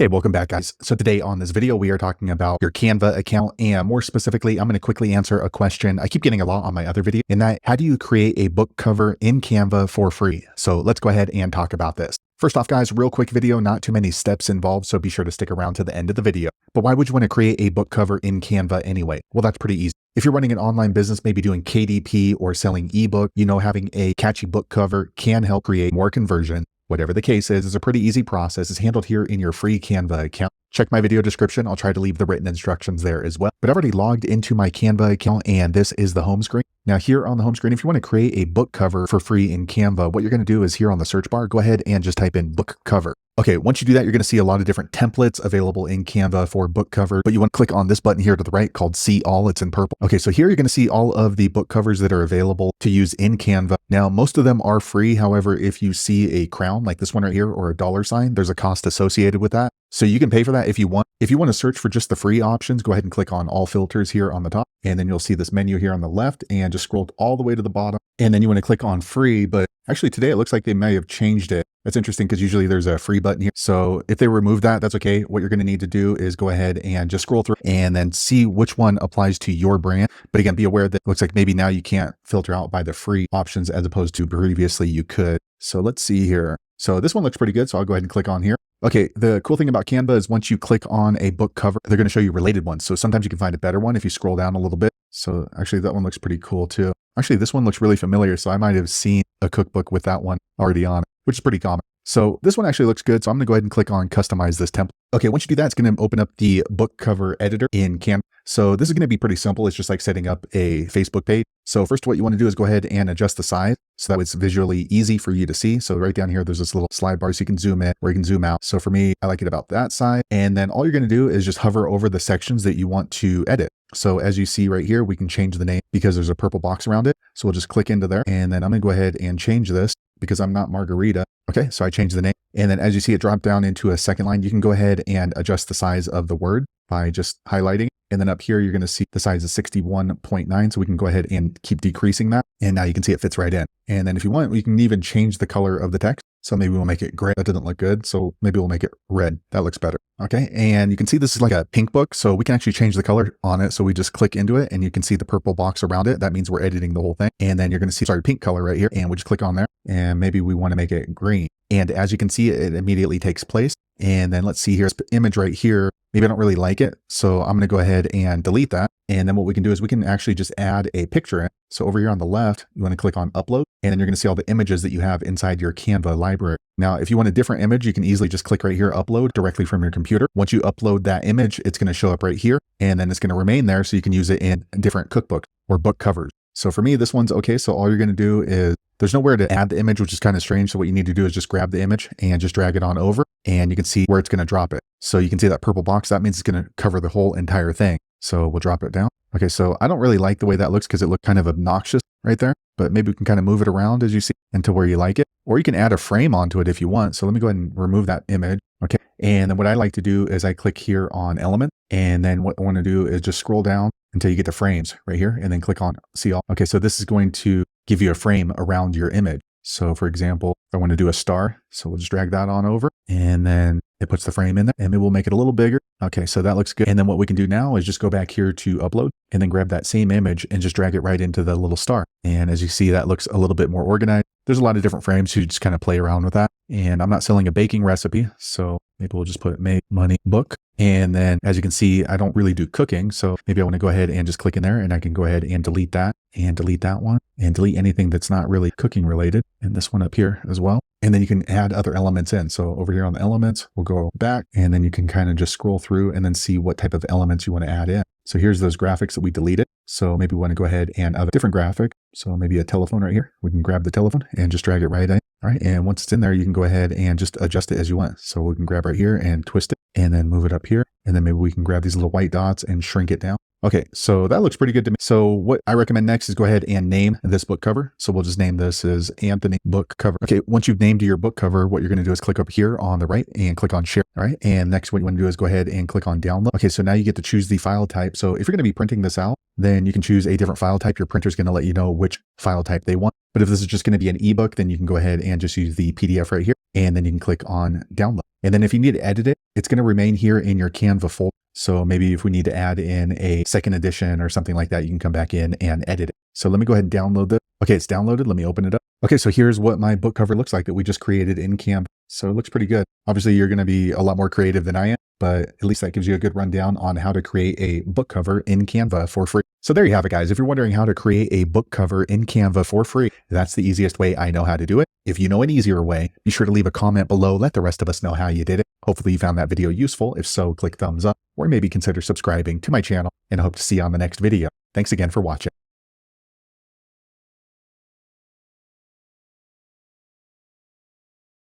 Hey, welcome back, guys. So today on this video, we are talking about your Canva account, and more specifically, I'm going to quickly answer a question I keep getting a lot on my other video, and that, how do you create a book cover in Canva for free? So let's go ahead and talk about this. First off, guys, real quick video, not too many steps involved, so be sure to stick around to the end of the video. But why would you want to create a book cover in Canva anyway? Well, that's pretty easy. If you're running an online business, maybe doing KDP or selling ebook, having a catchy book cover can help create more conversion. Whatever the case is, it's a pretty easy process. It's handled here in your free Canva account. Check my video description. I'll try to leave the written instructions there as well. But I've already logged into my Canva account, and this is the home screen. Now here on the home screen, if you want to create a book cover for free in Canva, what you're going to do is here on the search bar, go ahead and just type in book cover. Okay, once you do that, you're going to see a lot of different templates available in Canva for book cover, but you want to click on this button here to the right called See All. It's in purple. Okay, so here you're going to see all of the book covers that are available to use in Canva. Now, most of them are free. However, if you see a crown like this one right here or a dollar sign, there's a cost associated with that. So you can pay for that if you want. If you want to search for just the free options, go ahead and click on all filters here on the top, and then you'll see this menu here on the left, and just scroll all the way to the bottom. And then you want to click on free, but actually today it looks like they may have changed it. That's interesting because usually there's a free button here. So if they remove that, that's okay. What you're going to need to do is go ahead and just scroll through and then see which one applies to your brand. But again, be aware that it looks like maybe now you can't filter out by the free options as opposed to previously you could. So let's see here. So this one looks pretty good. So I'll go ahead and click on here. Okay, the cool thing about Canva is once you click on a book cover, they're going to show you related ones. So sometimes you can find a better one if you scroll down a little bit. So actually that one looks pretty cool too. Actually, this one looks really familiar. So I might have seen a cookbook with that one already on it, which is pretty common. So this one actually looks good. So I'm going to go ahead and click on customize this template. Okay, once you do that, it's going to open up the book cover editor in Canva. So this is going to be pretty simple. It's just like setting up a Facebook page. So first what you want to do is go ahead and adjust the size so that it's visually easy for you to see. So right down here, there's this little slide bar so you can zoom in or you can zoom out. So for me, I like it about that size. And then all you're going to do is just hover over the sections that you want to edit. So as you see right here, we can change the name because there's a purple box around it. So we'll just click into there, and then I'm going to go ahead and change this because I'm not Margarita. Okay, so I changed the name. And then as you see it drop down into a second line, you can go ahead and adjust the size of the word by just highlighting. And then up here, you're going to see the size is 61.9. So we can go ahead and keep decreasing that. And now you can see it fits right in. And then if you want, we can even change the color of the text. So maybe we'll make it gray. That doesn't look good. So maybe we'll make it red. That looks better. Okay. And you can see this is like a pink book. So we can actually change the color on it. So we just click into it and you can see the purple box around it. That means we're editing the whole thing. And then you're going to see, pink color right here. And we just click on there and maybe we want to make it green. And as you can see, it immediately takes place. And then let's see here, this image right here. Maybe I don't really like it. So I'm going to go ahead and delete that. And then what we can do is we can actually just add a picture in. So over here on the left, you want to click on upload, and then you're going to see all the images that you have inside your Canva library. Now, if you want a different image, you can easily just click right here, upload directly from your computer. Once you upload that image, it's going to show up right here, and then it's going to remain there so you can use it in different cookbooks or book covers. So for me, this one's okay. So all you're going to do is there's nowhere to add the image, which is kind of strange. So what you need to do is just grab the image and just drag it on over, and you can see where it's going to drop it. So you can see that purple box. That means it's going to cover the whole entire thing. So we'll drop it down. Okay, so I don't really like the way that looks because it looked kind of obnoxious right there, but maybe we can kind of move it around as you see into where you like it, or you can add a frame onto it if you want. So let me go ahead and remove that image. Okay, and then what I like to do is I click here on element, and then what I want to do is just scroll down until you get to frames right here, and then click on see all. Okay, so this is going to give you a frame around your image. So for example, if I want to do a star, so we'll just drag that on over, and then it puts the frame in there, and maybe we'll make it a little bigger. Okay, so that looks good. And then what we can do now is just go back here to upload and then grab that same image and just drag it right into the little star. And as you see, that looks a little bit more organized. There's a lot of different frames, so you just kind of play around with that. And I'm not selling a baking recipe, so maybe we'll just put make money book. And then as you can see, I don't really do cooking. So maybe I want to go ahead and just click in there, and I can go ahead and delete that and delete that one and delete anything that's not really cooking related. And this one up here as well. And then you can add other elements in. So over here on the elements, we'll go back, and then you can kind of just scroll through and then see what type of elements you want to add in. So here's those graphics that we deleted. So maybe we want to go ahead and add a different graphic. So maybe a telephone right here. We can grab the telephone and just drag it right in. All right. And once it's in there, you can go ahead and just adjust it as you want. So we can grab right here and twist it and then move it up here. And then maybe we can grab these little white dots and shrink it down. Okay, so that looks pretty good to me. So what I recommend next is go ahead and name this book cover. So we'll just name this as Anthony book cover. Okay, once you've named your book cover, what you're going to do is click up here on the right and click on share. All right, and next what you want to do is go ahead and click on download. Okay, so now you get to choose the file type. So if you're going to be printing this out, then you can choose a different file type. Your printer's going to let you know which file type they want. But if this is just going to be an ebook, then you can go ahead and just use the PDF right here, and then you can click on download. And then if you need to edit it, it's going to remain here in your Canva folder. So maybe if we need to add in a second edition or something like that, you can come back in and edit it. So let me go ahead and download this. Okay, it's downloaded. Let me open it up. Okay, so here's what my book cover looks like that we just created in Canva. So it looks pretty good. Obviously, you're going to be a lot more creative than I am, but at least that gives you a good rundown on how to create a book cover in Canva for free. So there you have it, guys. If you're wondering how to create a book cover in Canva for free, that's the easiest way I know how to do it. If you know an easier way, be sure to leave a comment below. Let the rest of us know how you did it. Hopefully you found that video useful. If so, click thumbs up or maybe consider subscribing to my channel, and I hope to see you on the next video. Thanks again for watching.